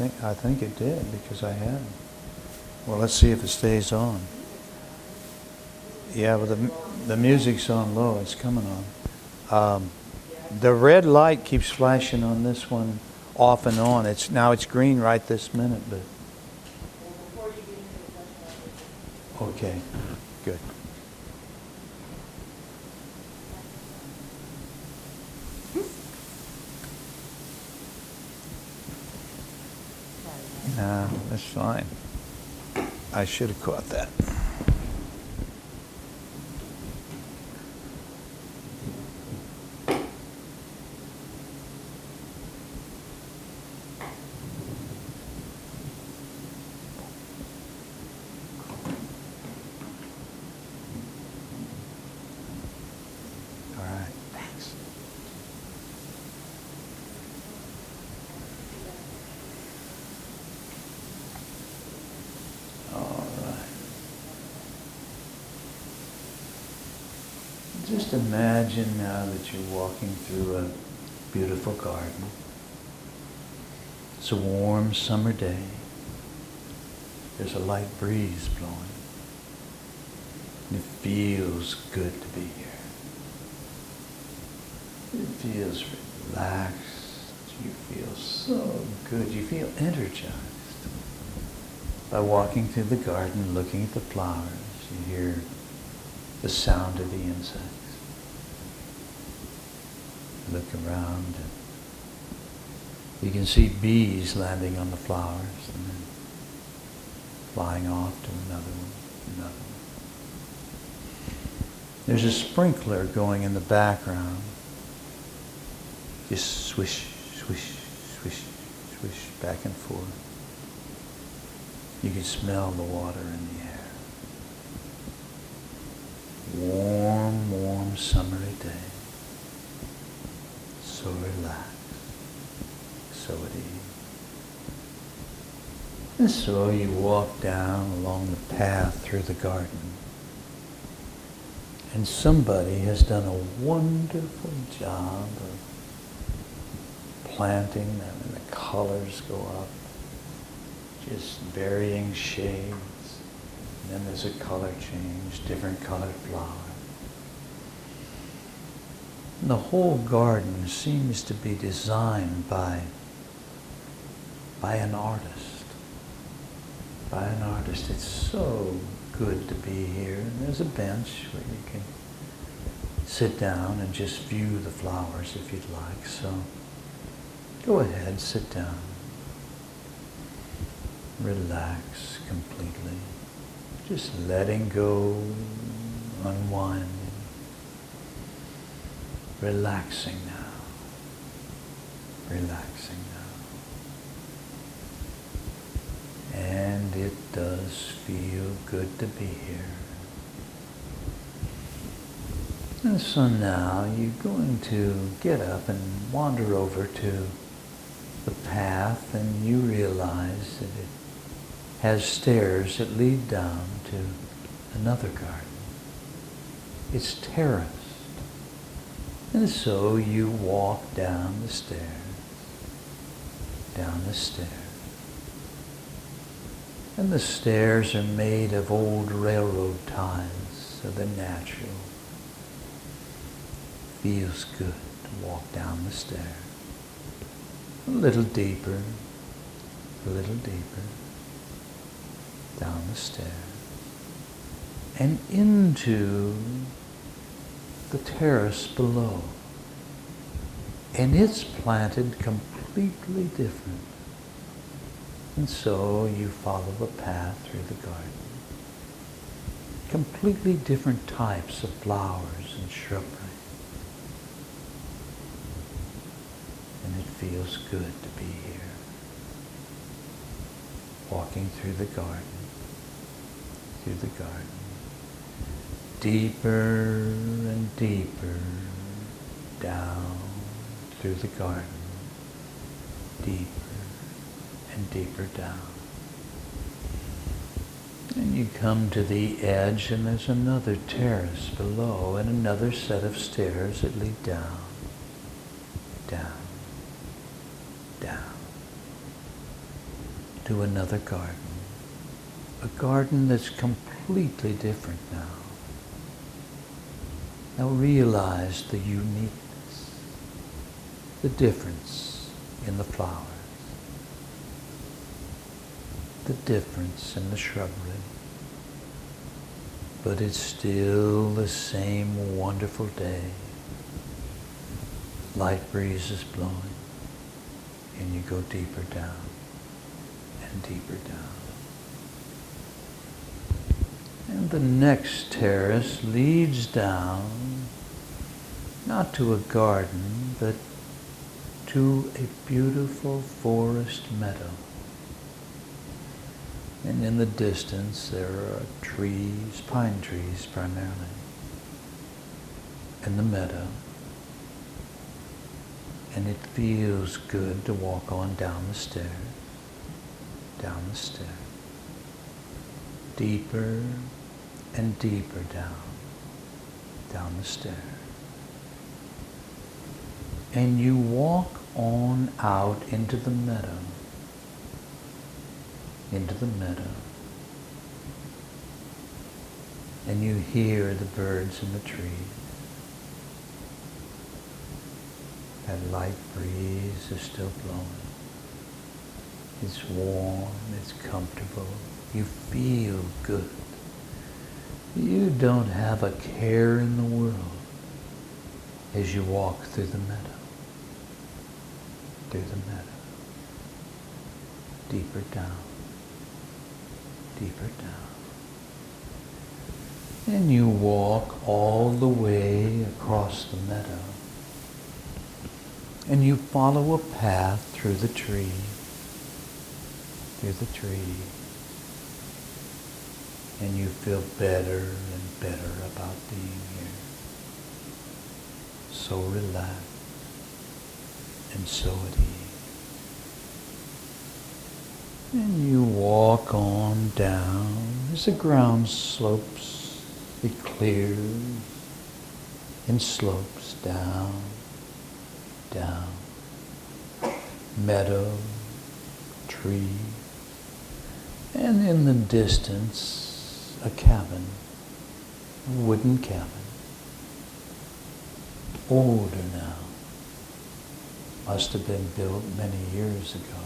think it did because I had. Well, let's see if it stays on. Yeah, well, the music's on low. It's coming on. The red light keeps flashing on this one off and on. Now it's green right this minute, but okay, good. Nah, that's fine. I should have caught that. Just imagine now that you're walking through a beautiful garden. It's a warm summer day. There's a light breeze blowing. And it feels good to be here. It feels relaxed. You feel so good. You feel energized. By walking through the garden, looking at the flowers, you hear the sound of the insects. Look around and you can see bees landing on the flowers and then flying off to another one. There's a sprinkler going in the background. Just swish, swish, swish, swish, back and forth. You can smell the water in the air. Warm, warm summery day. So relaxed, so at ease. And so you walk down along the path through the garden. And somebody has done a wonderful job of planting them, and the colors go up, just varying shades. And then there's a color change, different colored flowers. And the whole garden seems to be designed by an artist. By an artist. It's so good to be here. And there's a bench where you can sit down and just view the flowers if you'd like. So go ahead, sit down. Relax completely. Just letting go, unwinding. Relaxing now. Relaxing now. And it does feel good to be here. And so now you're going to get up and wander over to the path, and you realize that it has stairs that lead down to another garden. It's terraced. And so you walk down the stairs, And the stairs are made of old railroad ties, so they're natural. Feels good to walk down the stairs. A little deeper, down the stairs, and into the terrace below. And it's planted completely different. And so you follow the path through the garden. Completely different types of flowers and shrubbery. And it feels good to be here. Walking through the garden. Deeper and deeper down through the garden. Deeper and deeper down. And you come to the edge, and there's another terrace below and another set of stairs that lead down, down, down, to another garden. A garden that's completely different now. Now realize the uniqueness, the difference in the flowers, the difference in the shrubbery. But it's still the same wonderful day. Light breezes blowing, and you go deeper down and deeper down. And the next terrace leads down, not to a garden, but to a beautiful forest meadow. And in the distance there are trees, pine trees primarily, in the meadow. And it feels good to walk on down the stairs, deeper and deeper down the stairs. And you walk on out into the meadow, and you hear the birds in the trees. That light breeze is still blowing. It's warm, it's comfortable. You feel good. You don't have a care in the world as you walk through the meadow. Deeper down. And you walk all the way across the meadow. And you follow a path through the tree. And you feel better and better about being here. So relaxed and so at ease. And you walk on down as the ground slopes, it clears and slopes down. Meadow, tree, and in the distance, a cabin, a wooden cabin, older now, must have been built many years ago,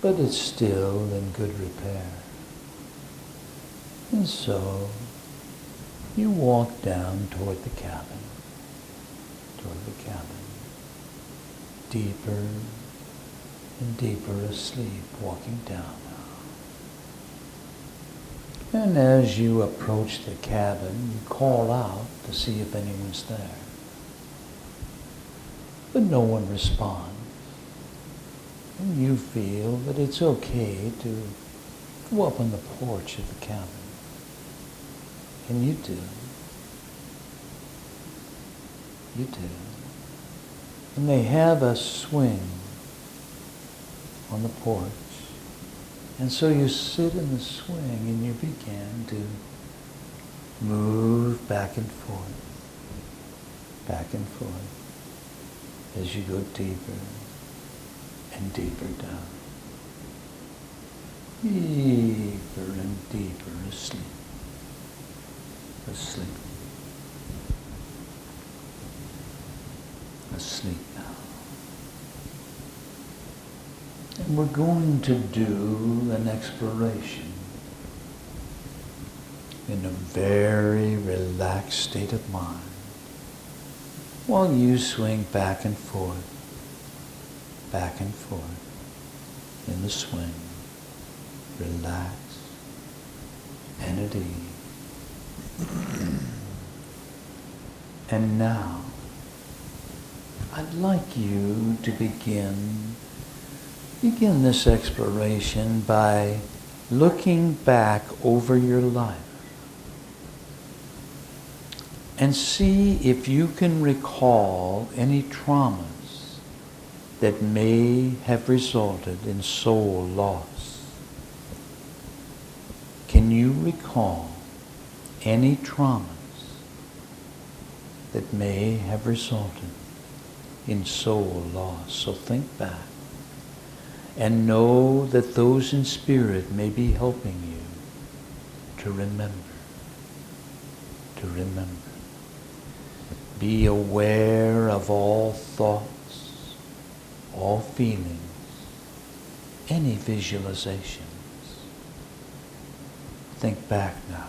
but it's still in good repair. And so, you walk down toward the cabin, deeper and deeper asleep, walking down now. And as you approach the cabin, you call out to see if anyone's there. But no one responds. And you feel that it's okay to go up on the porch of the cabin. And you do. And they have a swing on the porch. And so you sit in the swing and you begin to move back and forth, as you go deeper and deeper down. Deeper and deeper asleep. Asleep now. And we're going to do an exploration in a very relaxed state of mind while you swing back and forth in the swing, relaxed and at ease. And now, I'd like you to begin this exploration by looking back over your life and see if you can recall any traumas that may have resulted in soul loss. Can you recall any traumas that may have resulted in soul loss? So think back and know that those in spirit may be helping you to remember. To remember. Be aware of all thoughts, all feelings, any visualizations. Think back now.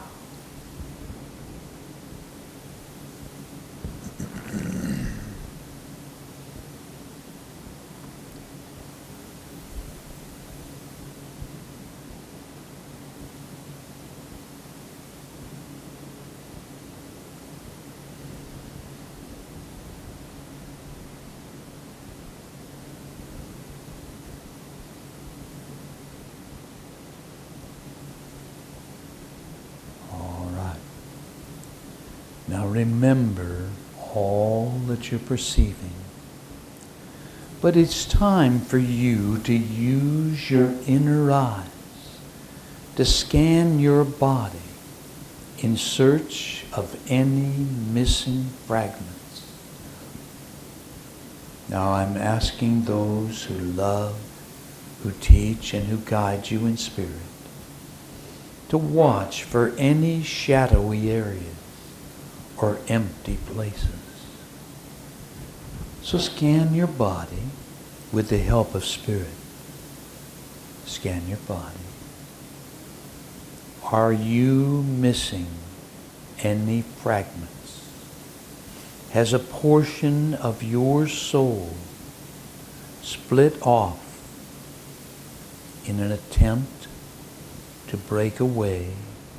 Now remember all that you're perceiving. But it's time for you to use your inner eyes to scan your body in search of any missing fragments. Now I'm asking those who love, who teach, and who guide you in spirit to watch for any shadowy areas or empty places. So scan your body with the help of spirit. Scan your body. Are you missing any fragments? Has a portion of your soul split off in an attempt to break away,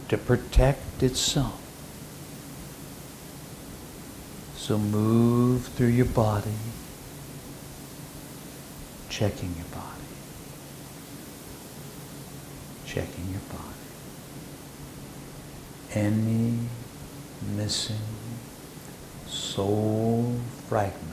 to protect itself? So move through your body, checking your body, checking your body. Any missing soul fragments.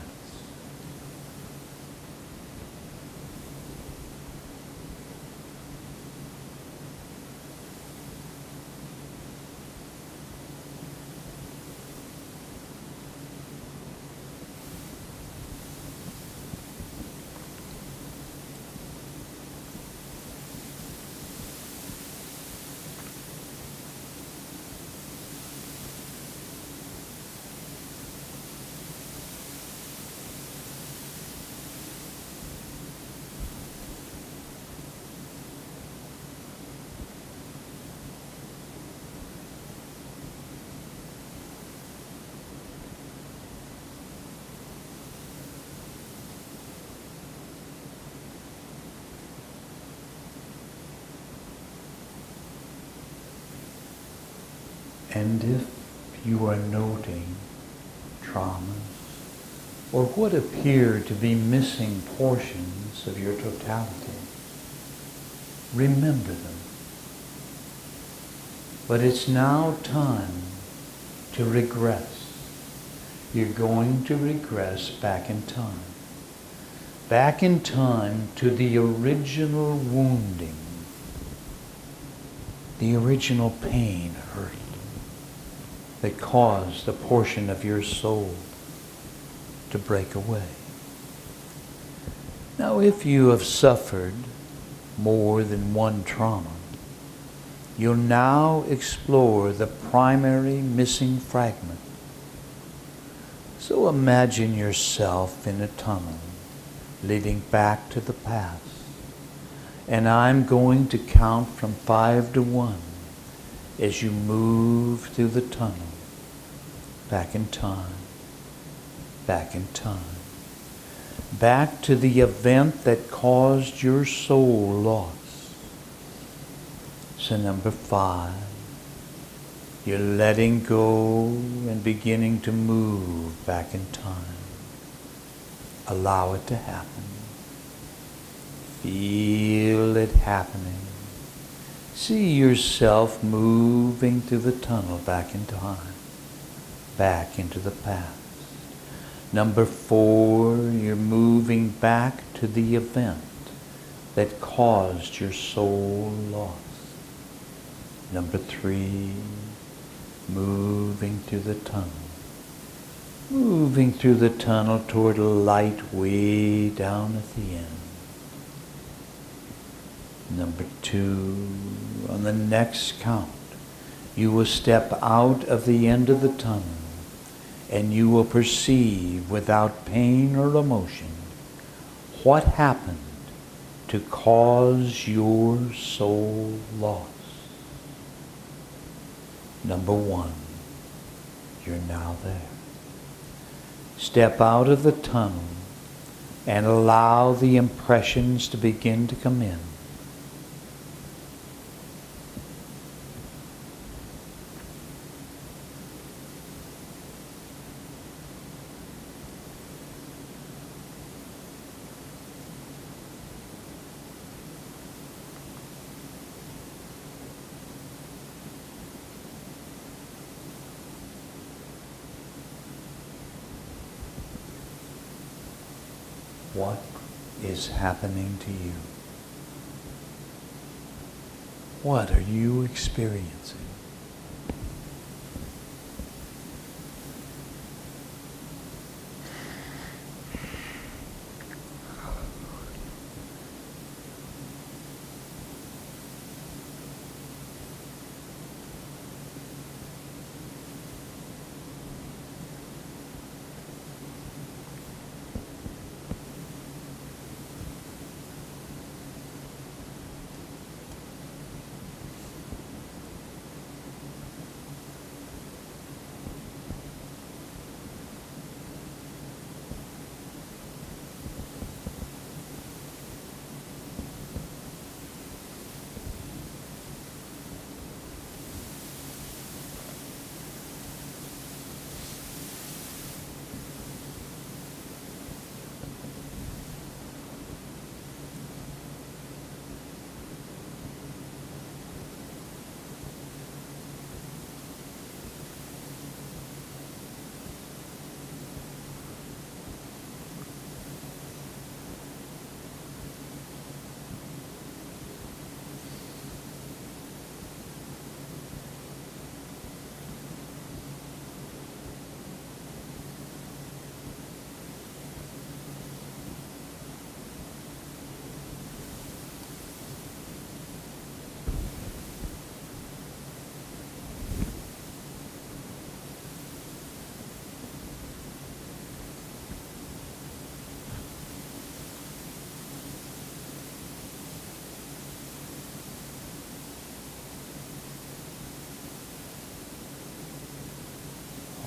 And if you are noting traumas or what appear to be missing portions of your totality, remember them. But it's now time to regress. You're going to regress back in time. Back in time to the original wounding, the original pain, hurt, that caused a portion of your soul to break away. Now, if you have suffered more than one trauma, you'll now explore the primary missing fragment. So imagine yourself in a tunnel leading back to the past. And I'm going to count from 5 to 1 as you move through the tunnel. Back in time, back in time, back to the event that caused your soul loss. So number 5, you're letting go and beginning to move back in time. Allow it to happen. Feel it happening. See yourself moving through the tunnel back in time. Back into the past. Number 4, you're moving back to the event that caused your soul loss. Number 3, moving through the tunnel. Moving through the tunnel toward a light way down at the end. Number 2, on the next count, you will step out of the end of the tunnel and you will perceive without pain or emotion what happened to cause your soul loss. Number 1, you're now there. Step out of the tunnel and allow the impressions to begin to come in. What is happening to you? What are you experiencing?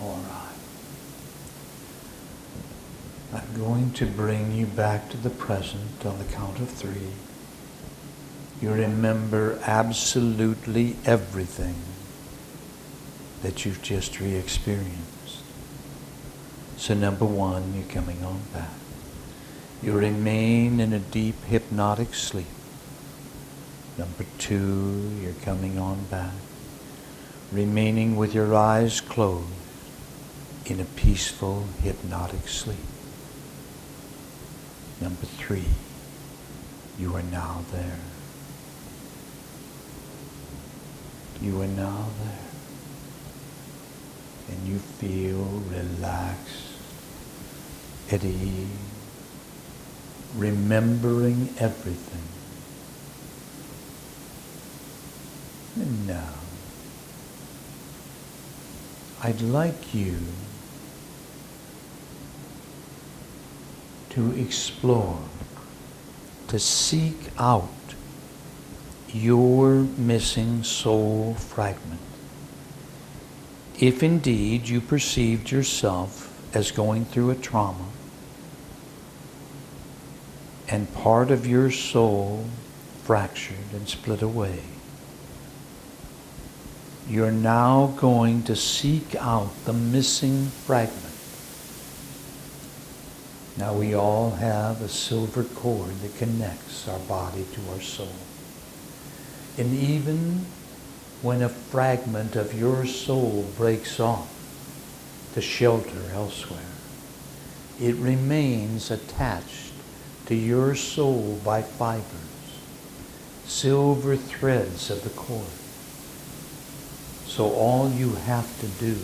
All right. I'm going to bring you back to the present on the count of 3. You remember absolutely everything that you've just re-experienced. So number 1, you're coming on back. You remain in a deep hypnotic sleep. Number 2, you're coming on back, remaining with your eyes closed in a peaceful hypnotic sleep. Number 3, you are now there. You are now there. And you feel relaxed, at ease, remembering everything. And now, I'd like you to explore, to seek out your missing soul fragment. If indeed you perceived yourself as going through a trauma and part of your soul fractured and split away, you're now going to seek out the missing fragment. Now we all have a silver cord that connects our body to our soul. And even when a fragment of your soul breaks off to shelter elsewhere, it remains attached to your soul by fibers, silver threads of the cord. So all you have to do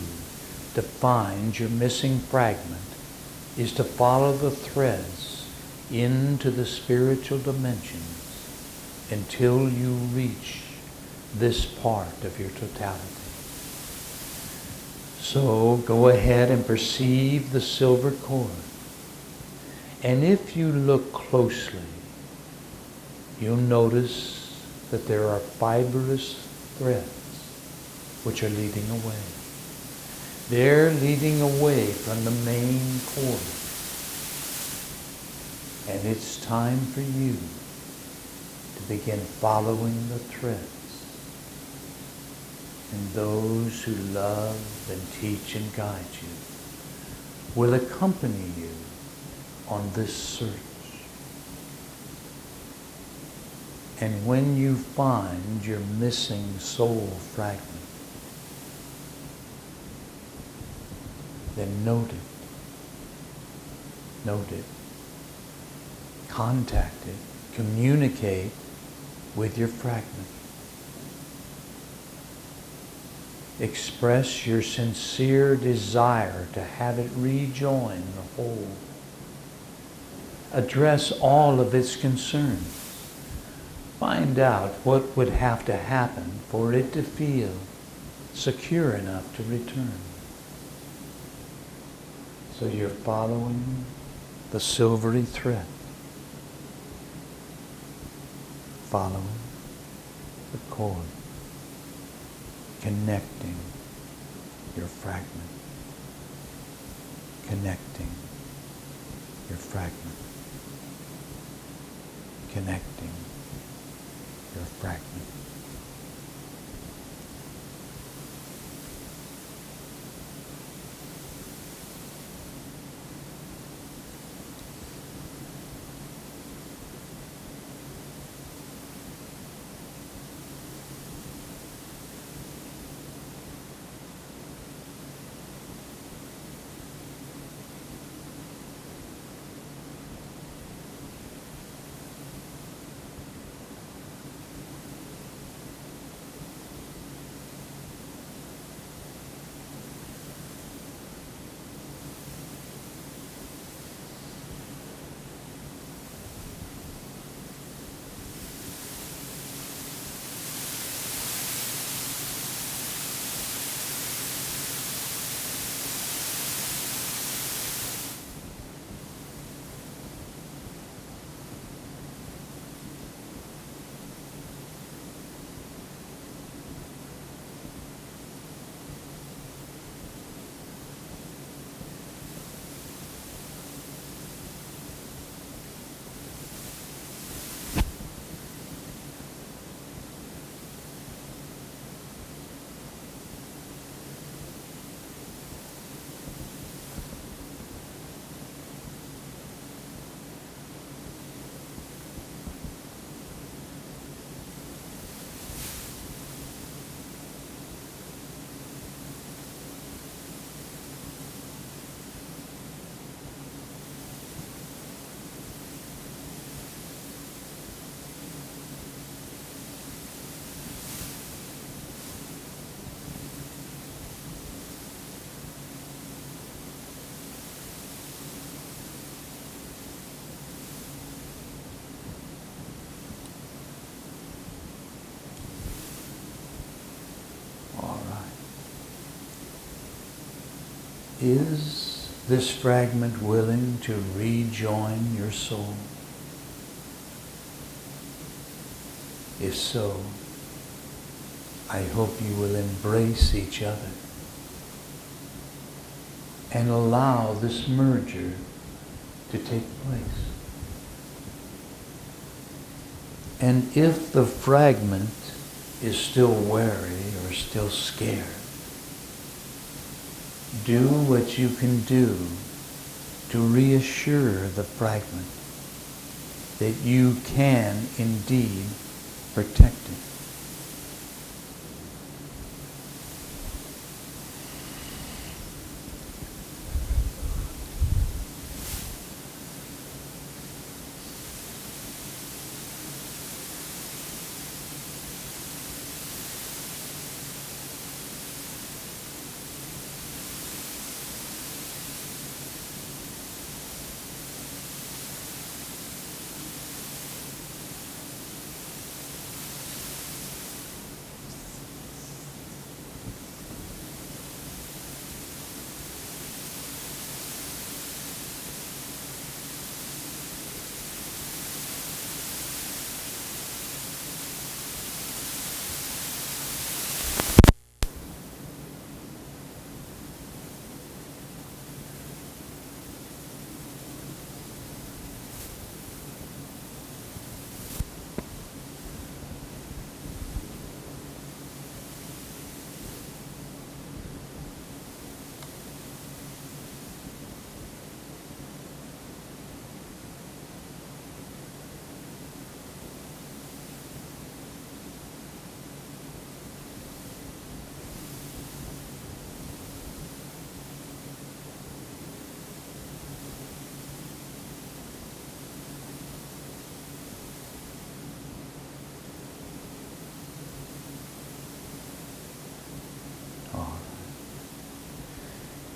to find your missing fragment is to follow the threads into the spiritual dimensions until you reach this part of your totality. So go ahead and perceive the silver cord. And if you look closely, you'll notice that there are fibrous threads which are leading away. They're leading away from the main cord. And it's time for you to begin following the threads. And those who love and teach and guide you will accompany you on this search. And when you find your missing soul fragment, then note it. Note it. Contact it. Communicate with your fragment. Express your sincere desire to have it rejoin the whole. Address all of its concerns. Find out what would have to happen for it to feel secure enough to return. So you're following the silvery thread. Following the cord. Connecting your fragment. Connecting your fragment. Connecting your fragment. Is this fragment willing to rejoin your soul? If so, I hope you will embrace each other and allow this merger to take place. And if the fragment is still wary or still scared, do what you can do to reassure the fragment that you can indeed protect it.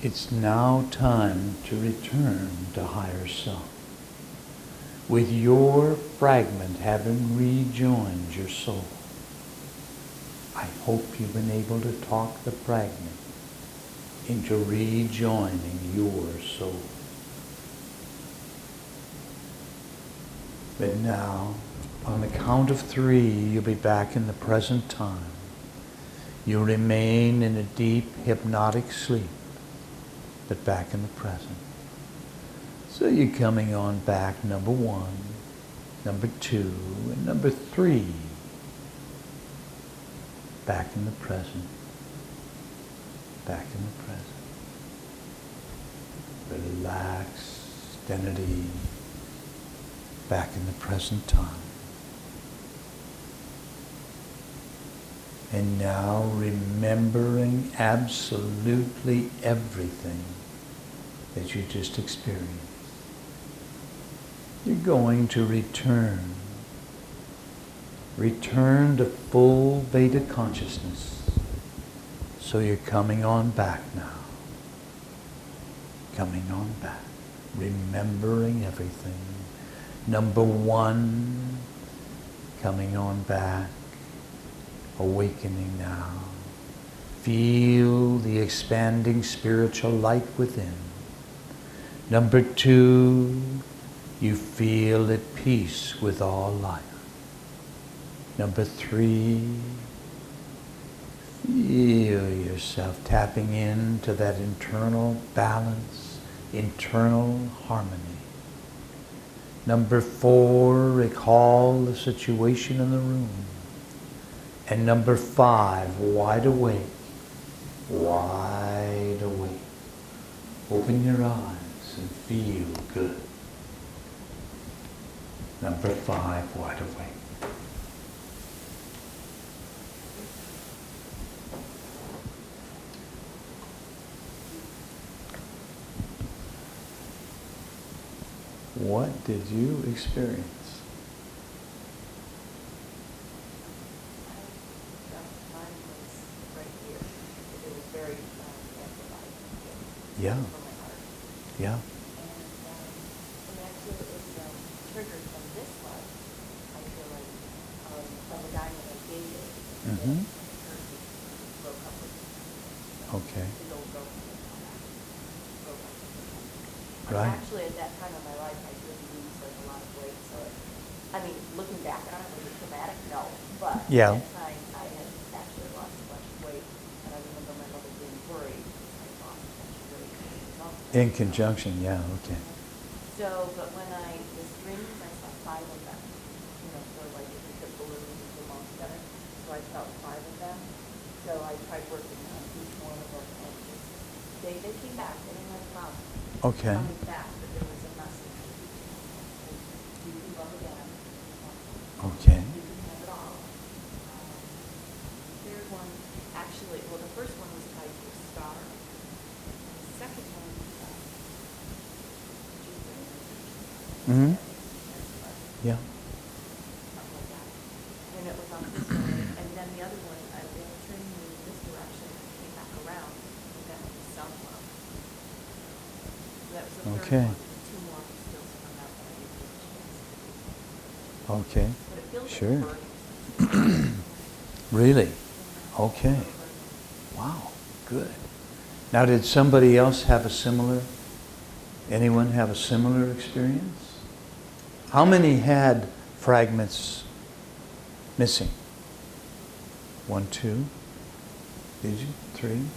It's now time to return to higher self. With your fragment having rejoined your soul, I hope you've been able to talk the fragment into rejoining your soul. But now, on the count of 3, you'll be back in the present time. You'll remain in a deep hypnotic sleep, but back in the present. So you're coming on back, number 1, number 2, and number 3. Back in the present. Back in the present. Relaxed and at ease. Back in the present time. And now remembering absolutely everything that you just experienced. You're going to return to full Veda consciousness. So you're coming on back now. Coming on back. Remembering everything. Number 1, coming on back. Awakening now. Feel the expanding spiritual light within. Number 2, you feel at peace with all life. Number 3, feel yourself tapping into that internal balance, internal harmony. Number 4, recall the situation in the room. And number 5, wide awake. Wide awake. Open your eyes and feel good. Number 5, wide awake. What did you experience? Yeah. Yeah. And actually it was triggered from this one, I feel like, of a guy that I dated. Mm-hmm. Broke up with him. Okay. His old girlfriend. Broke up with him. Right. Actually, at that time of my life, I did lose like a lot of weight. So, I mean, looking back on it, was it traumatic? No. But Yeah. at that time, I had actually lost a bunch of weight. And I remember my mother being worried because I lost a bunch of weight. In conjunction, yeah, okay. So, but when I was dreaming, I saw 5 of them. You know, sort of like if you put balloons into a monster center. So I felt 5 of them. So I tried working on each one of them, and just, they came back. They didn't have a problem. Okay. Coming back, but there was a message. You can love again. Okay. You can have it all. Third one, actually, well, the first one was tied to a star. The second one, Mm-hmm. Yeah. and it was on this way, and then the other one, I was turning in this direction, and came back around, and that was southbound. So that was the third Okay. one, and 2 more were still coming out that I didn't get a chance to do. Okay. But it feels Sure. like burning. Really? Okay. Wow. Good. Now, did somebody else have anyone have a similar experience? How many had fragments missing? 1, 2? Did you? 3?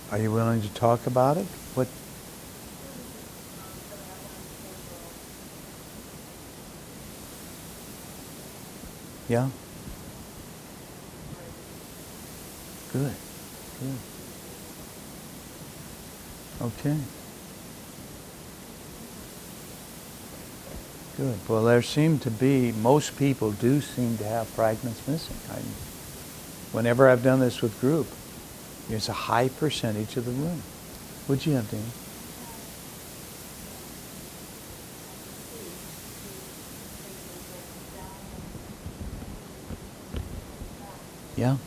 Are you willing to talk about it? What? Yeah? Good. Good. Okay. Good. Well, there seem to be, most people do seem to have fragments missing. Whenever I've done this with group, it's a high percentage of the room. What'd you have, Danny? Yeah.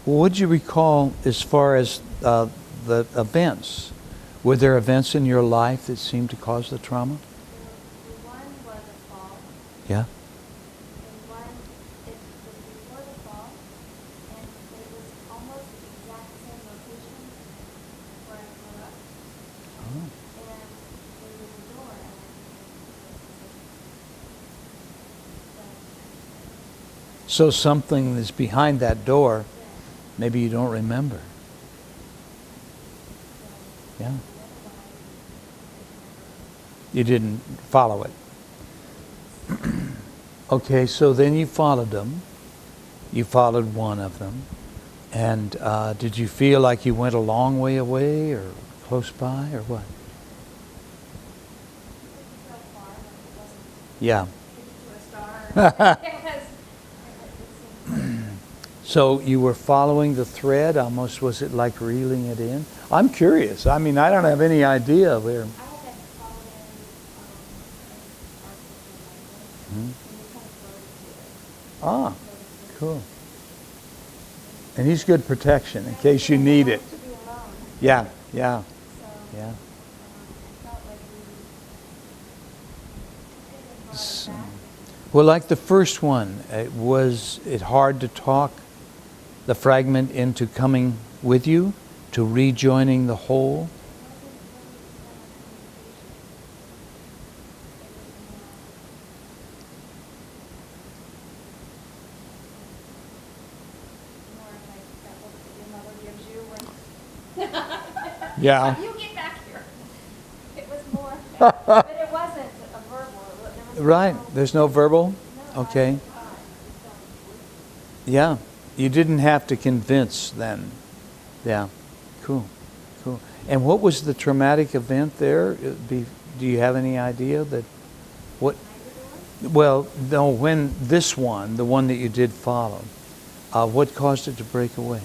What did you recall as far as the events? Were there events in your life that seemed to cause the trauma? The one was a fall, Yeah. and one, it was before the fall, and it was almost the exact same location where I grew up, Oh. and there was a door, and So something is behind that door. Maybe you don't remember. Yeah. You didn't follow it. Okay, so then you followed them. You followed one of them. And did you feel like you went a long way away or close by or what? so far, but it wasn't Yeah. to a star. It seemed like So you were following the thread, almost was it like reeling it in? I'm curious. I mean, I don't have any idea where. I had been following artificial language, Hmm? and we kind of floated to it. Ah, cool. And he's good protection in case you need it. To be alone. Yeah, yeah, So, yeah. I felt like we So- brought it back. Well, like the first one, was it hard to talk the fragment into coming with you, to rejoining the whole? Yeah. You get back here. It was more, but it wasn't a verbal. There was Right, no- there's no verbal? no, Okay. Yeah, you didn't have to convince then. Yeah, cool, cool. And what was the traumatic event there? Do you have any idea that, what, well, no, when this one, the one that you did follow, what caused it to break away?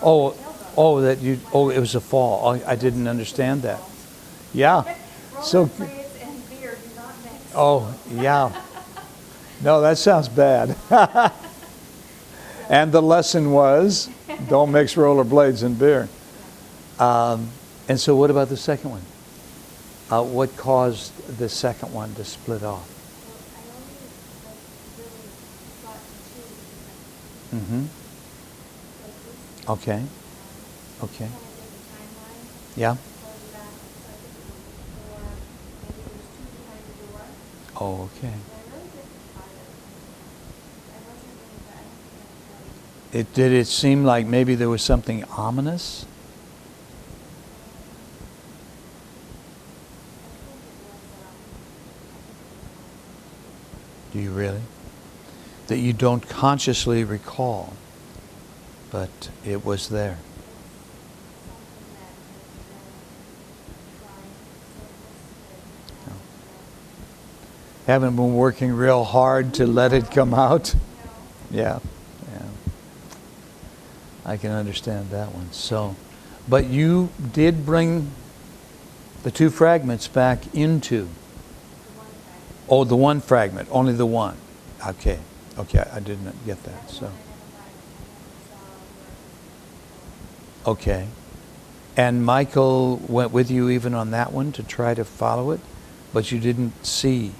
Oh, oh, that you, oh, it was a fall. I didn't understand that. Yeah. So, Rollerblades and beer do not mix. oh, yeah. No, that sounds bad. And the lesson was, don't mix rollerblades and beer. And so what about the second one? What caused the second one to split off? I only really got to two Mm-hmm. places. Okay. Okay. Kind of did the timeline. Yeah. Closed back, so I think it was before, maybe there's two behind the door. Oh, okay. And I really didn't try it. I wasn't really, I don't think I tried. Did it seem like maybe there was something ominous? Do you really? That you don't consciously recall, but it was there. Haven't been working real hard to let it come out? Yeah, yeah. I can understand that one. So, but you did bring the two fragments back into. Oh, the one fragment, only the one. Okay, okay, I didn't get that. So, okay. And Michael went with you even on that one to try to follow it, but you didn't see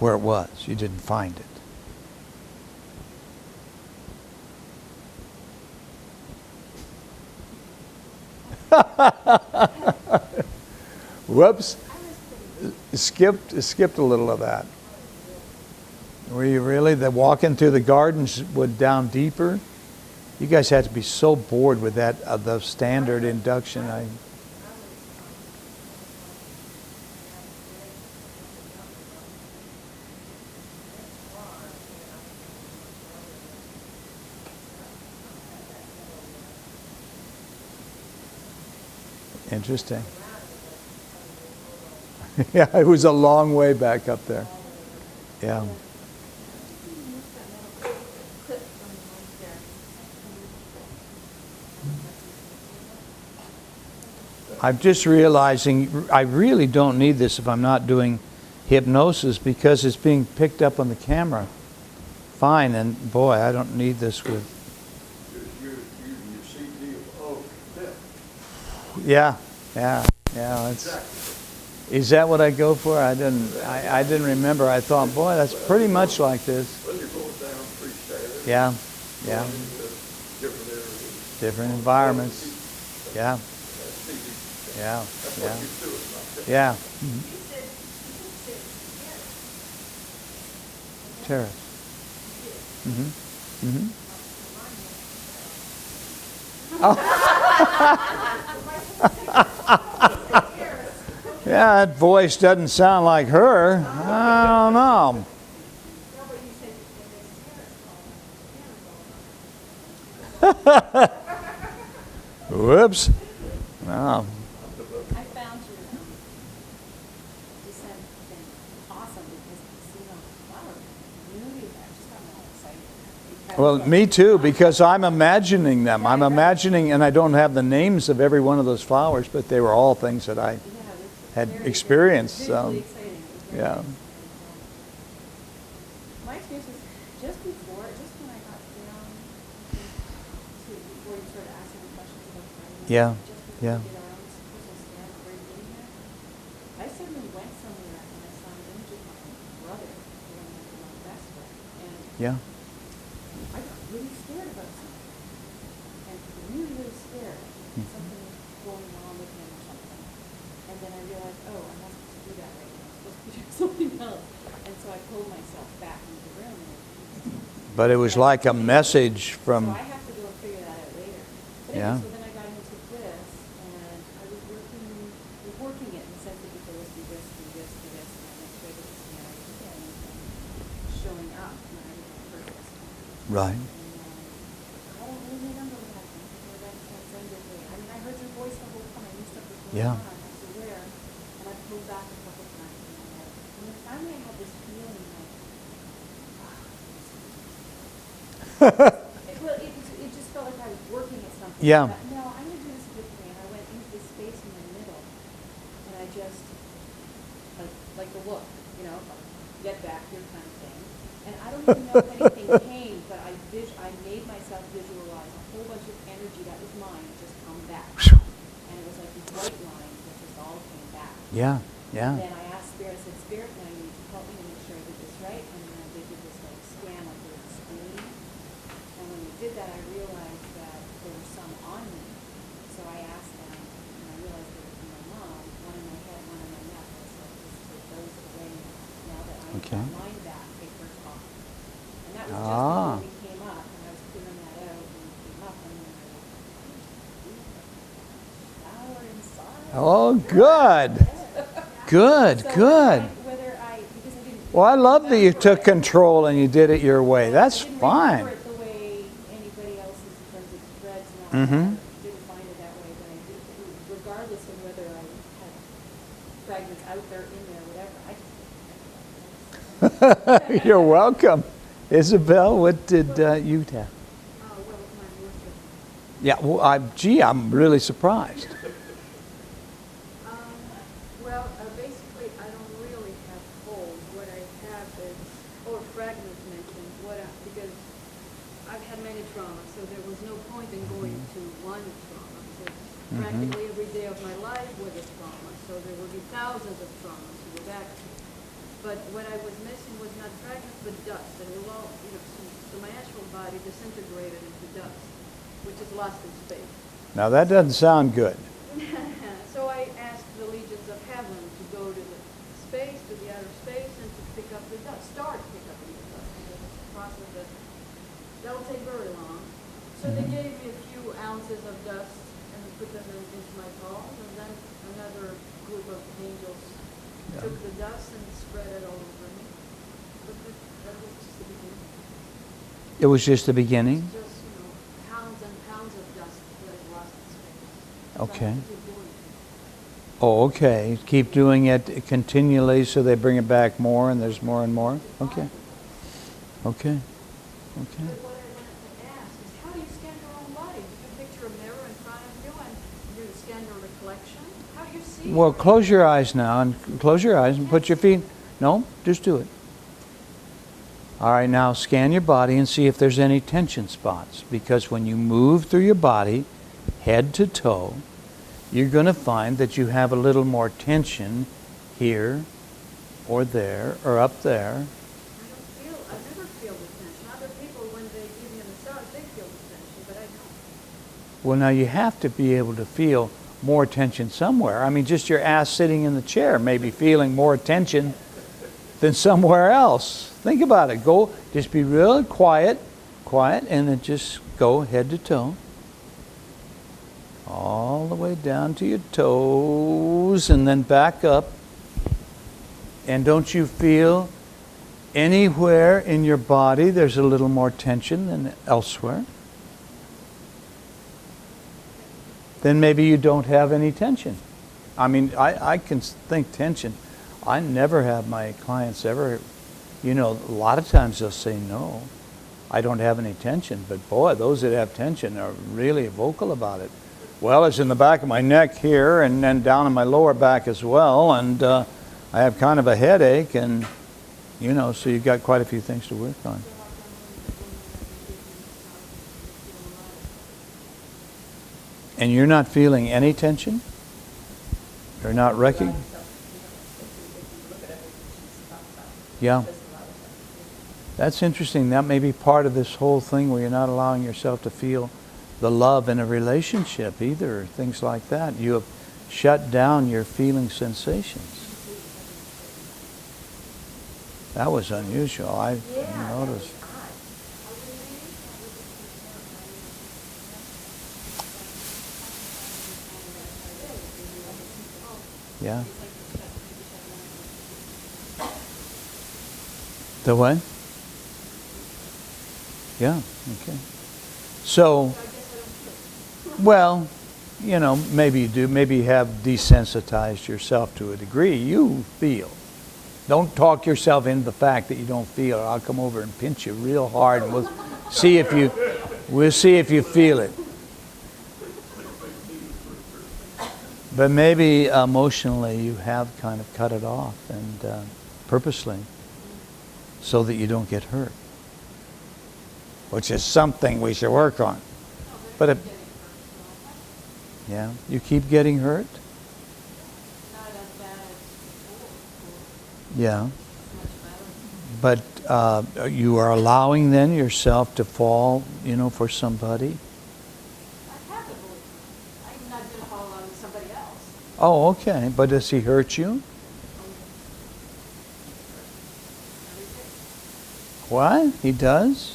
where it was. You didn't find it. Whoops. Skipped a little of that. Were you really? The walking through the gardens would down deeper? You guys had to be so bored with that, the standard induction. Interesting. Yeah, it was a long way back up there. Yeah. I'm just realizing I really don't need this if I'm not doing hypnosis because it's being picked up on the camera. fine, and boy, I don't need this with. You're using your CD of oak lip. Yeah. It's. Exactly. Is that what I go for? I didn't remember. I thought, boy, that's pretty much like this. Well, you're going down 3 stairs. Yeah. Going into different areas. Different environments. Yeah. That's easy. Yeah. That's Yeah. what you're doing, not that. Yeah. You said Terrace. Yeah, that voice doesn't sound like her. I don't know. Whoops. No. I found your descent thing awesome because you see the flower beauty there. Just got me all excited. Because Well, me too, because I'm imagining them. I'm imagining, and I don't have the names of every one of those flowers, but they were all things that I yeah, it's had very experienced. visually exciting. It was very yeah. nice. My experience was just when I got down to before you started asking me questions about writing. Yeah, Just before yeah. we did our own personal scan at the very beginning there, I suddenly went somewhere and I saw an image of my brother, who I met in my best friend, and Yeah. I got really scared about something. And really scared. Something was going on with him or something. And then I realized, oh, I'm not supposed to do that right now. I'm supposed to be doing something else. And so I pulled myself back into the room. But it was like a message So from. I have to go and figure that out later. But Yeah. anyway, so then I got into this, and I was working it in the sense that you go, let's do this, do this, do this, and I make sure that the scanner is getting anything showing up when I did my first scan. Right. I don't really remember what happened. I went transcendently. I mean, I heard your voice the whole time. I knew stuff was going Yeah. on. I was aware, and I pulled back a couple times. And then finally I had this feeling like, it just felt like I was working at something. Yeah. I thought, no, I'm going to do this differently. And I went into this space in the middle, and I just, like the look, get back here kind of thing. And I don't even know if anything came, but I made myself visualize a whole bunch of energy that was mine just come back. And it was like these white lines that just all came back. Yeah. And Yeah. then I asked Spirit, I said, Spirit, now you need to help me to make sure I did this right. And then they did this like scan like there was a screen. And when we did that, I realized that there were some on me. So I asked them, and I realized they were from my mom, one in my head, one in my neck. And I said, just take those away now that I Okay. have my mind back, take hers off. And that was just Ah. before we came up, and I was clearing that out when we came up, and then I shower inside. Oh, good. Good. So Good. whether I, because I didn't. Well, I love that you remember took it. control and you did it your way. That's I didn't fine. remember it the way anybody else's in terms of threads and all Mhm. that. I didn't find it that way, but I did, regardless of whether I had fragments out there, in there, whatever, I just did it. You're welcome. Isabel, what did you have? Well, my worship. Yeah, well, I'm really surprised. Well, basically, I don't really have holes. What I have is, or fragments mentioned, because I've had many traumas, so there was no point in going to one trauma. Because practically every day of my life was a trauma, so there would be thousands of traumas to go back to. But what I was missing was not fragments, but dust. And we all, so my actual body disintegrated into dust, which is lost in space. Now, that doesn't sound good. So I asked the legions of heaven to go to the space, to the outer space, and to pick up the dust, start picking up the dust. Because it's a process that'll take very long. So they gave me a few ounces of dust and put them into my palms, and then another group of angels took the dust and spread it all over me. But that was just the beginning. It was just the beginning? Just, pounds and pounds of dust that I lost in space. Okay. So I had to keep doing it. Oh, okay. Keep doing it continually so they bring it back more and there's more and more? Okay. Okay. Okay. But what I wanted to ask is, how do you scan your own body? Do you picture a mirror in front of you and you scan your reflection? How do you see? Well, close your eyes now and close your eyes and put your feet. No, just do it. All right, now scan your body and see if there's any tension spots. Because when you move through your body, head to toe, you're going to find that you have a little more tension here or there or up there. I never feel the tension. Other people, when they give me a massage, they feel the tension, but I don't. Well, now you have to be able to feel more tension somewhere. I mean, just your ass sitting in the chair may be feeling more tension than somewhere else. Think about it. Go, just be real quiet, and then just go head to toe. All the way down to your toes, and then back up. And don't you feel anywhere in your body there's a little more tension than elsewhere? Then maybe you don't have any tension. I mean, I can think tension. I never have my clients ever, a lot of times they'll say no. I don't have any tension. But boy, those that have tension are really vocal about it. Well, it's in the back of my neck here and then down in my lower back as well. And I have kind of a headache and, so you've got quite a few things to work on. And you're not feeling any tension? You're not recognizing? Yeah. That's interesting. That may be part of this whole thing where you're not allowing yourself to feel the love in a relationship either, things like that. You have shut down your feeling sensations. That was unusual. I noticed. Yeah. The what? Yeah, okay. So, well, maybe you do. Maybe you have desensitized yourself to a degree. You feel. Don't talk yourself into the fact that you don't feel. I'll come over and pinch you real hard and we'll see if you feel it. But maybe emotionally you have kind of cut it off and purposely so that you don't get hurt, which is something we should work on. But yeah, you keep getting hurt? Yeah. But you are allowing then yourself to fall, for somebody? I'm not going to fall on somebody else. Oh, okay. But does he hurt you? What? He does?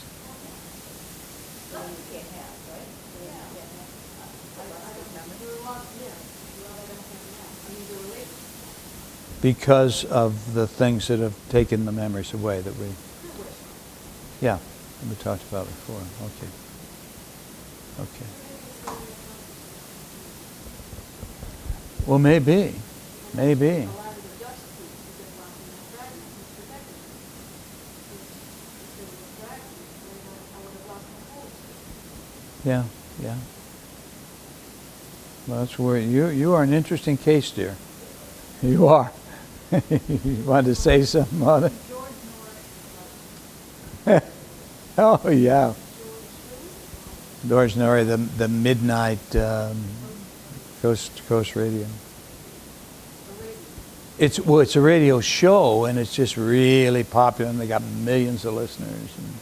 Because of the things that have taken the memories away that we talked about before. Okay. Well, maybe. Yeah. Well, that's where you are an interesting case, dear. You are. You wanted to say something on it? Oh, yeah. George Norrie, the midnight coast to coast radio. It's a radio show, and it's just really popular, and they got millions of listeners. And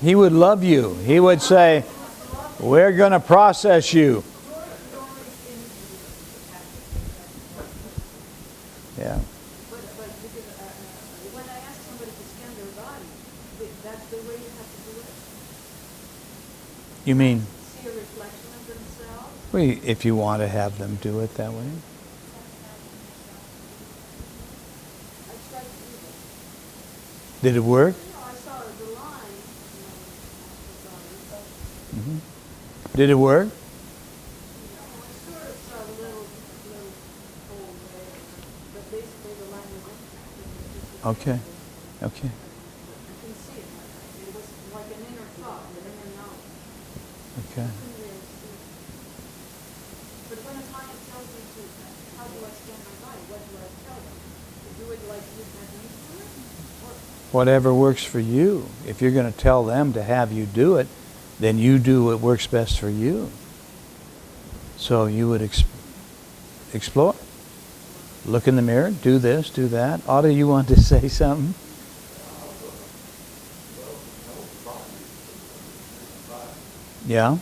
he would love you. He would say, "We're going to process you." Yeah. But because when I ask somebody to scan their body, that's the way you have to do it. You mean? See a reflection of themselves. Well, if you want to have them do it that way. I tried to do that. Did it work? I saw the line. Mm-hmm. Did it work? I sort of saw a little hole there, but basically the line was empty. Okay. I can see it. Okay. But when a client tells me to, how do I scan my body, what do I tell them? To do it like use magnesium? Or Whatever works for you. If you're going to tell them to have you do it, then you do what works best for you. So you would explore. Look in the mirror, do this, do that. Otto, you want to say something? Yeah?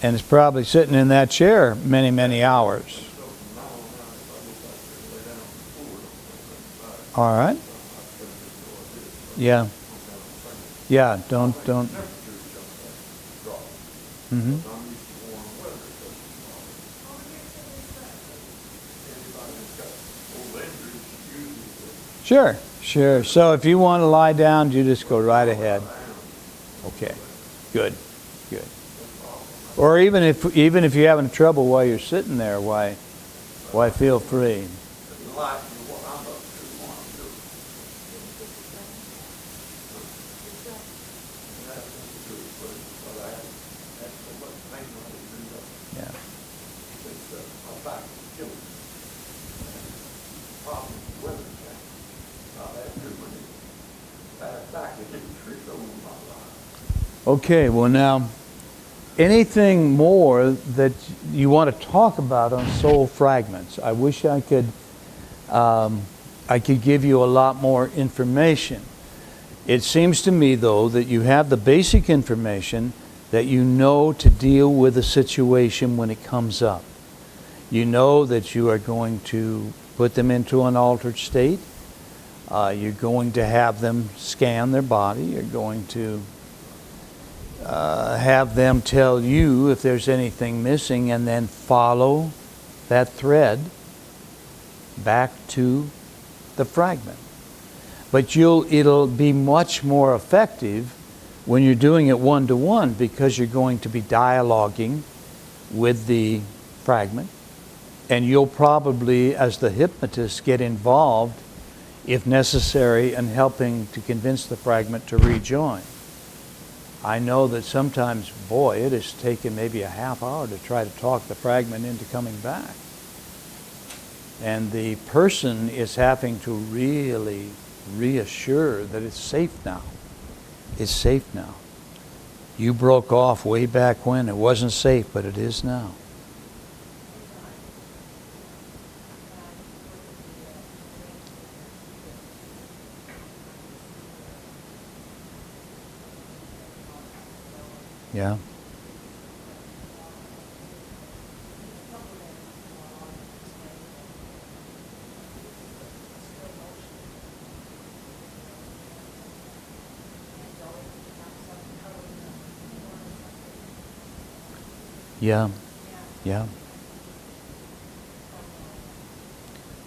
And it's probably sitting in that chair many, many hours. All right. Yeah. Yeah, don't. Mm-hmm. Sure. So if you want to lie down, you just go right ahead. Okay. Good. Or even if you're having trouble while you're sitting there, why feel free. Yeah. Okay, well now, anything more that you want to talk about on soul fragments? I wish I could give you a lot more information. It seems to me, though, that you have the basic information that you know to deal with a situation when it comes up. You know that you are going to put them into an altered state. You're going to have them scan their body. You're going to have them tell you if there's anything missing, and then follow that thread back to the fragment. But it'll be much more effective when you're doing it one-to-one, because you're going to be dialoguing with the fragment, and you'll probably, as the hypnotist, get involved, if necessary, in helping to convince the fragment to rejoin. I know that sometimes, boy, it has taken maybe a half hour to try to talk the fragment into coming back. And the person is having to really reassure that it's safe now. It's safe now. You broke off way back when. It wasn't safe, but it is now. Yeah.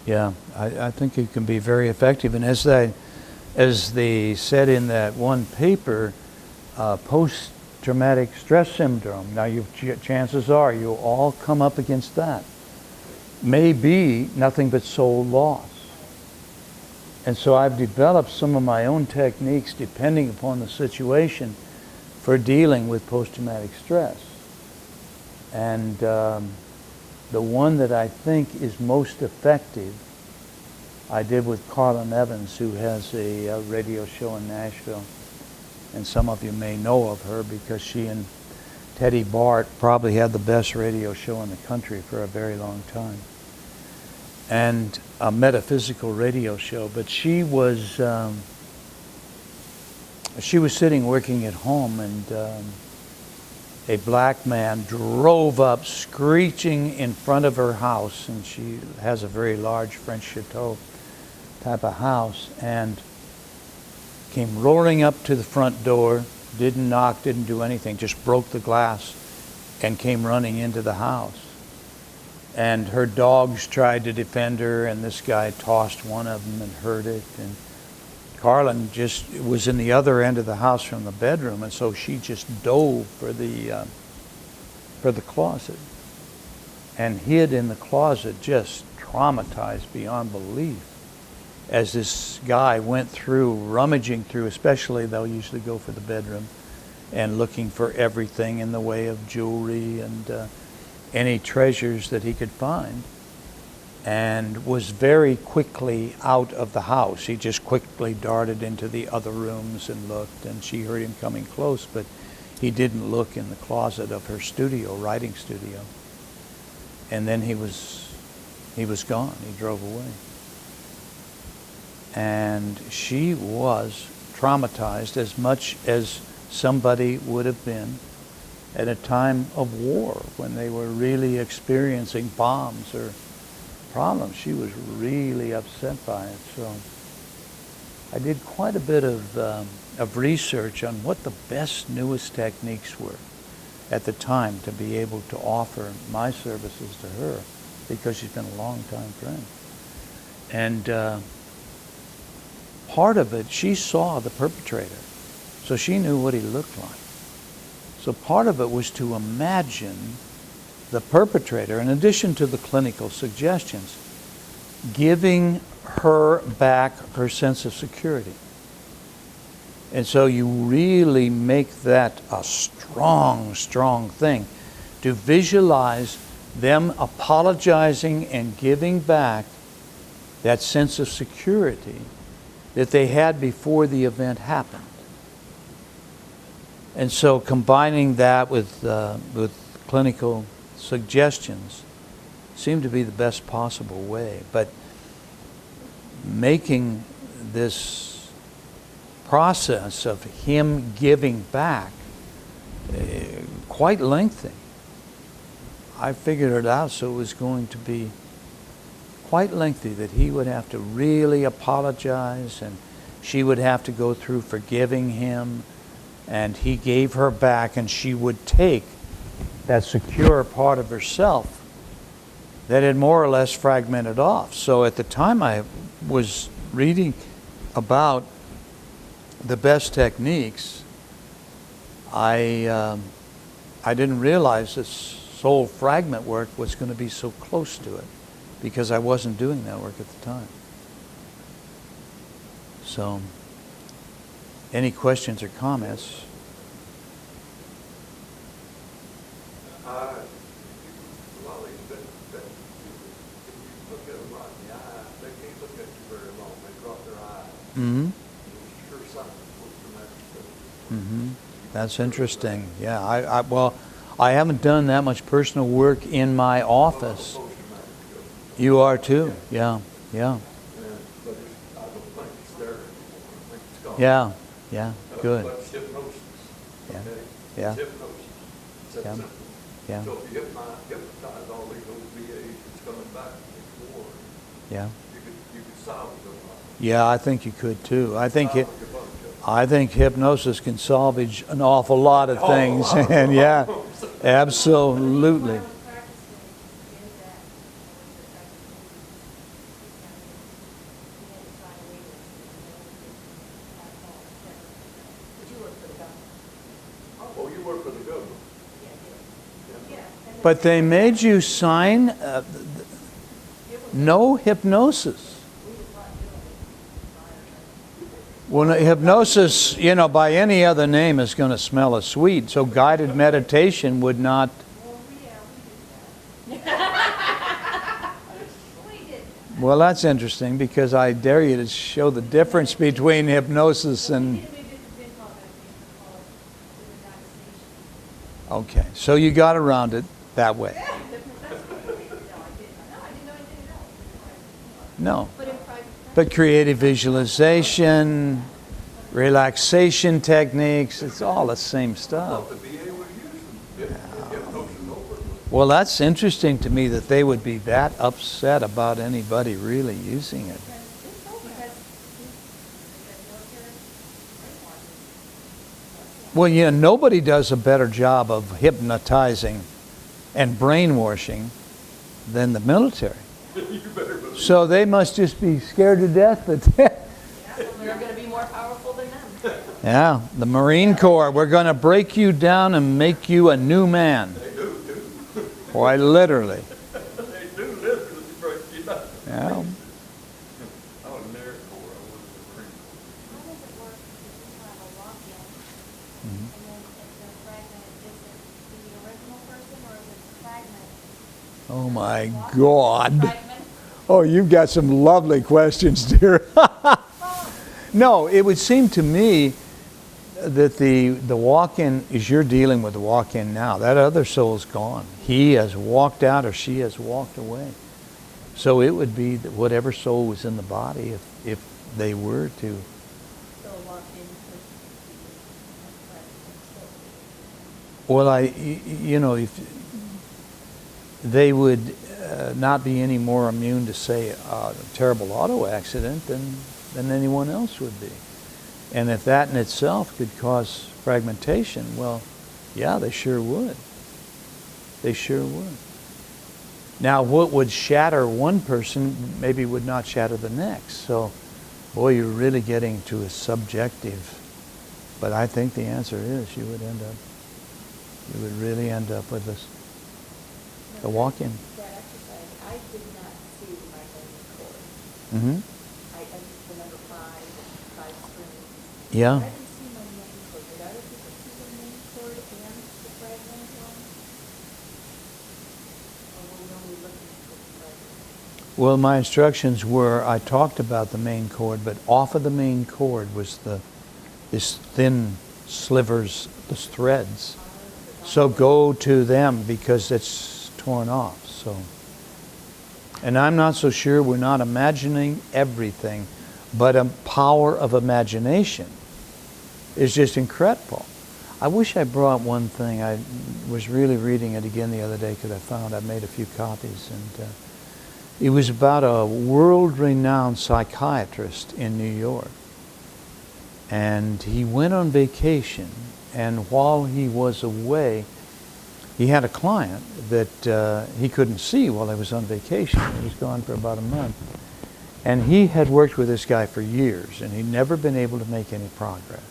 Yeah. I think it can be very effective. And as they said in that one paper, post-traumatic stress syndrome. Now, chances are you'll all come up against that. May be nothing but soul loss. And so I've developed some of my own techniques depending upon the situation for dealing with post-traumatic stress. And the one that I think is most effective, I did with Carlin Evans, who has a radio show in Nashville. And some of you may know of her because she and Teddy Bart probably had the best radio show in the country for a very long time. And a metaphysical radio show. But she was sitting working at home, and a black man drove up screeching in front of her house, and she has a very large French chateau type of house, and came roaring up to the front door, didn't knock, didn't do anything, just broke the glass and came running into the house. And her dogs tried to defend her, and this guy tossed one of them and hurt it. And Carlin just was in the other end of the house from the bedroom, and so she just dove for the closet and hid in the closet, just traumatized beyond belief. As this guy went through, rummaging through, especially they'll usually go for the bedroom, and looking for everything in the way of jewelry and any treasures that he could find, and was very quickly out of the house. He just quickly darted into the other rooms and looked, and she heard him coming close, but he didn't look in the closet of her studio, writing studio. And then he was gone. He drove away. And she was traumatized as much as somebody would have been at a time of war when they were really experiencing bombs or problems. She was really upset by it. So I did quite a bit of research on what the best, newest techniques were at the time to be able to offer my services to her, because she's been a long-time friend. And part of it, she saw the perpetrator, so she knew what he looked like. So part of it was to imagine the perpetrator, in addition to the clinical suggestions, giving her back her sense of security. And so you really make that a strong, strong thing, to visualize them apologizing and giving back that sense of security that they had before the event happened. And so combining that with clinical suggestions seemed to be the best possible way. But making this process of him giving back quite lengthy. I figured it out, so it was going to be quite lengthy, that he would have to really apologize, and she would have to go through forgiving him, and he gave her back, and she would take that secure part of herself that had more or less fragmented off. So at the time I was reading about the best techniques, I didn't realize this soul fragment work was going to be so close to it, because I wasn't doing that work at the time. So, any questions or comments? A lot of these that you look at them right in the eye, they can't look at you very long. They drop their eyes. Mm-hmm. Sure, something post-traumatic stress. Mm-hmm. That's interesting. Yeah, well, I haven't done that much personal work in my office. Post-traumatic stress. You are too. Yeah, yeah, But I don't think it's there anymore. I think it's gone. yeah, good. But it's hypnosis. Yeah. Okay? Yeah. It's hypnosis. It's that Yeah. simple. Yeah, So if you hypnotize all these old VAs that's coming back before, yeah. you could solve them. Yeah, I think you could too. I think hypnosis can salvage an awful lot of things. And yeah, absolutely. Oh, you work for the government? But they made you sign no hypnosis. Well, no, hypnosis, by any other name is going to smell as sweet. So guided meditation would not. Well, that's interesting, because I dare you to show the difference between hypnosis and. Okay, so you got around it that way. No. But creative visualization, relaxation techniques, it's all the same stuff. The VA was using hypnosis over. Well, that's interesting to me that they would be that upset about anybody really using it. Well, nobody does a better job of hypnotizing and brainwashing than the military. So they must just be scared to death. But They're going to be more powerful than them. yeah, the Marine Corps, we're going to break you down and make you a new man. They do, too. Why, literally. They do literally break you down. Yeah. I was in the Air Corps, I was in the Marine Corps. How does it work if you have a lockdown? Mhm. And then Oh my God. Fragment? Oh, you've got some lovely questions, dear. No, it would seem to me that the walk-in is you're dealing with the walk-in now. That other soul's gone. He has walked out or she has walked away. So it would be that whatever soul was in the body, if they were to. So walk in could be a fragment. Well, you know, if they would not be any more immune to, say, a terrible auto accident than anyone else would be. And if that in itself could cause fragmentation, well, yeah, they sure would. They sure would. Now, what would shatter one person maybe would not shatter the next. So, boy, you're really getting to a subjective. But I think the answer is you would really end up with a walk-in. That exercise, I did not see my main cord. Mm-hmm. I just remember five strings. Yeah. I didn't see my main cord. Did other people see the main cord and the fragment one? Or were we only looking for the fragment? Well, my instructions were, I talked about the main cord, but off of the main cord was this thin slivers, this threads. So go to them because it's torn off. So, and I'm not so sure we're not imagining everything, but a power of imagination is just incredible. I wish I brought one thing. I was really reading it again the other day because I made a few copies, and it was about a world-renowned psychiatrist in New York. And he went on vacation, and while he was away, he had a client that he couldn't see while he was on vacation. He was gone for about a month. And he had worked with this guy for years, and he'd never been able to make any progress.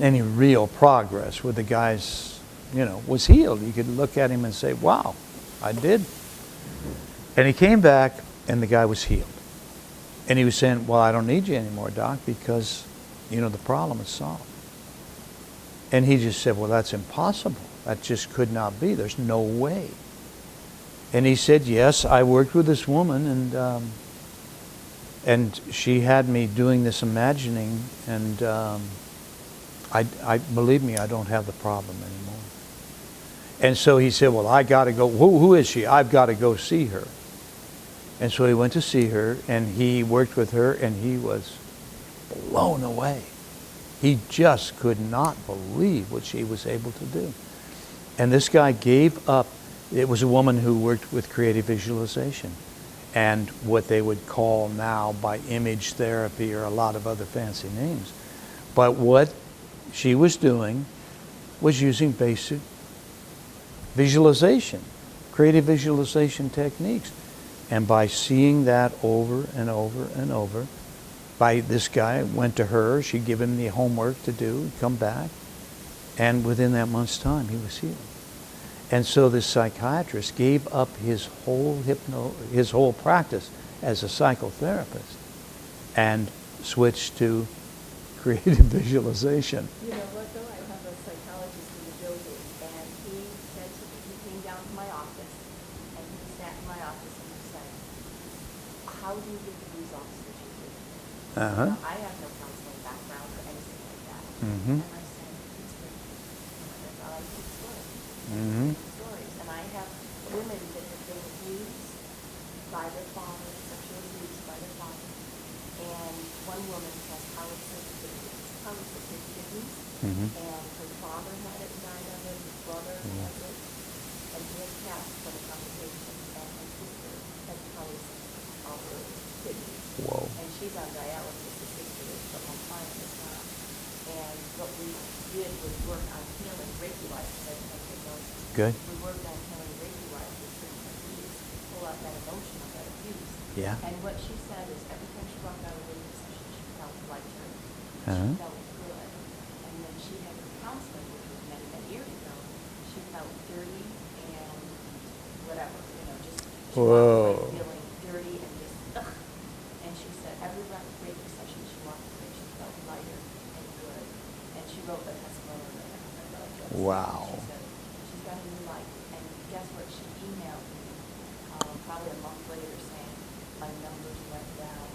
Any real progress where the guy's, was healed. You could look at him and say, wow, I did. And he came back, and the guy was healed. And he was saying, well, I don't need you anymore, Doc, because, the problem is solved. And he just said, well, that's impossible. That just could not be. There's no way. And he said, yes, I worked with this woman, and she had me doing this imagining, and I believe me, I don't have the problem anymore. And so he said, well, I got to go. Who is she? I've got to go see her. And so he went to see her, and he worked with her, and he was blown away. He just could not believe what she was able to do. And this guy gave up. It was a woman who worked with creative visualization and what they would call now by image therapy or a lot of other fancy names. But what she was doing was using basic visualization, creative visualization techniques. And by seeing that over and over and over, this guy went to her, she'd give him the homework to do, he'd come back, and within that month's time, he was healed. And so this psychiatrist gave up his whole practice as a psychotherapist and switched to creative visualization. You know what, though? I have a psychologist in the building, and he said to me, he came down to my office, and he sat in my office, and he said, how do you get the results that you do? Uh-huh. I have no counseling background or anything like that. Mm-hmm. And I said, it's great. That's all I keep stories. Mm-hmm. Stories. And I have women that have been abused by their father, sexually abused by their father. And one woman has polycystic kidneys, Mm-hmm. and her father had it and died of it, his brother has it, and he has passed from a complication, and her sister has polycystic all her kidneys. Whoa. And she's on dialysis, the sister is, but my client is not. And what we did was work on healing Reiki-wise, because I didn't take those. Good. We worked on healing Reiki-wise with certain techniques, pull out that emotion of that abuse. Yeah. And what she said is every time she walked out of a Reiki session, she felt lighter. Uh-huh. She felt good. And then she had her counseling, which was many, many years ago. She felt dirty and whatever, just she walked Whoa. away feeling dirty and just ugh. And she said every Reiki session she walked away, she felt lighter and good. And she wrote the testimonial that I love. Wow. She said she's got a new life. And guess what? She emailed me probably a month later saying, my numbers went down.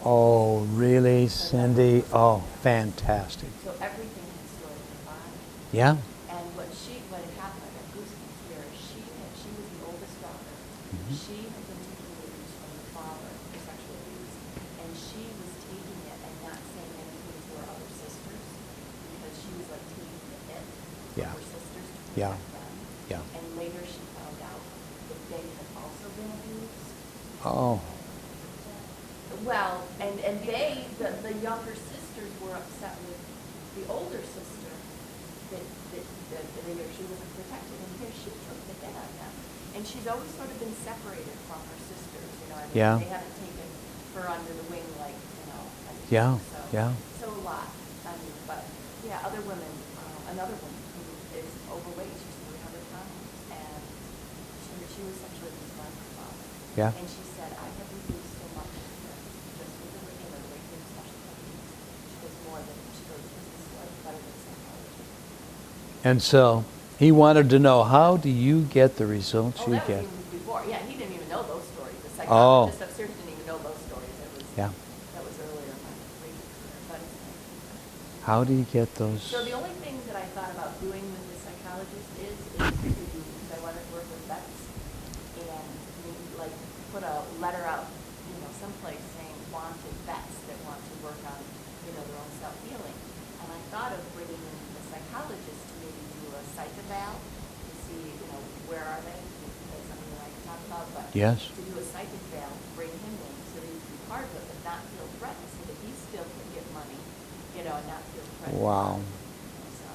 Oh, really, Cindy? Oh, fantastic. So everything had sort of combined. Yeah. And what had happened, I got goosebumps here, is she was the oldest daughter. Mhm. She had been taking abuse from the father for sexual abuse, and she was taking it and not saying anything to her other sisters because she was like taking the hit for Yeah. her sisters to Yeah. protect them. Yeah. And later she found out that they had also been abused. Oh, Well, and the younger sisters were upset with the older sister that she wasn't protected, and here she took the hit on them. And she's always sort of been separated from her sisters, you know, I mean, Yeah. they haven't taken her under the wing like, you know, I think Yeah, so. yeah. So a lot, I mean, but, yeah, other women, another woman who is overweight, she's 300 pounds, and she was sexually abused by her father. Yeah. And she said, I have reduced so much just with the weight room special techniques. She goes more than, she goes, this is like better than psychology. and so he wanted to know, how do you get the results Oh, you that was get? even before, yeah, he didn't even know those stories. The Oh. psychologist upstairs didn't even know those stories. It was, Yeah. that was earlier in my reading career, but How do you get those? so the only thing that I thought about doing with the psychologist is because I wanted to work with vets and maybe like put a letter out, you know, someplace saying wanted vets that want to work on, you know, their own self-healing. And I thought of bringing in the psychologist to maybe do a psych eval to see, you know, where are they? That's something that I could talk about, but Yes. to do a psych eval, bring him in so that he can be part of it, but not feel threatened, so that he still can get money, you know, and not feel threatened. Wow. So,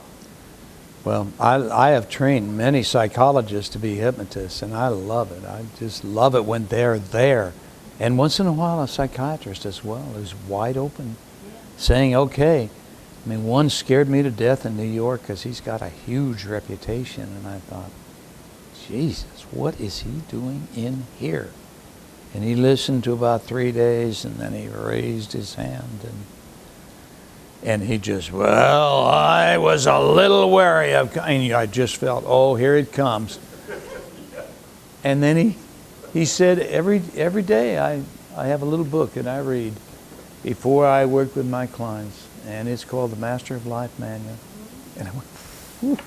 Well, I have trained many psychologists to be hypnotists, and I love it. I just love it when they're there. And once in a while, a psychiatrist as well is wide open, yeah. saying, okay. I mean, one scared me to death in New York because he's got a huge reputation, and I thought, Jesus, what is he doing in here? And he listened to about 3 days, and then he raised his hand, and he just, well, I was a little wary of, and I just felt, oh, here it comes. And then he said, every day I have a little book that I read before I work with my clients, and it's called The Master of Life Manual. And I went, whew.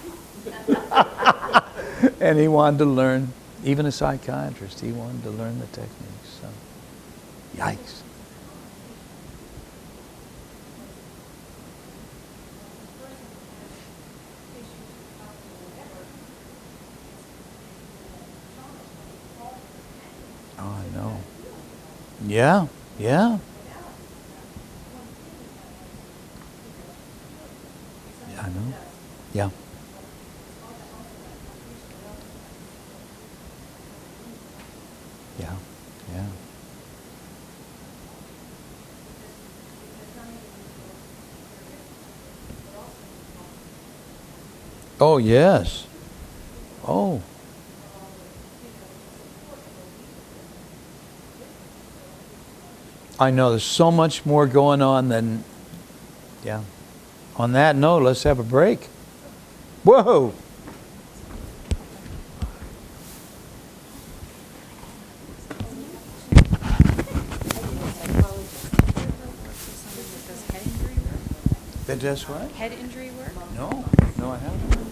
And he wanted to learn, even a psychiatrist, he wanted to learn the techniques. So, yikes. Oh, I know. Yeah, yeah. Yeah, I know. Yeah. Yeah, yeah. Oh, yes. Oh. I know there's so much more going on than, yeah. On that note, let's have a break. Whoa! That does what? Head injury work? No, no, I haven't.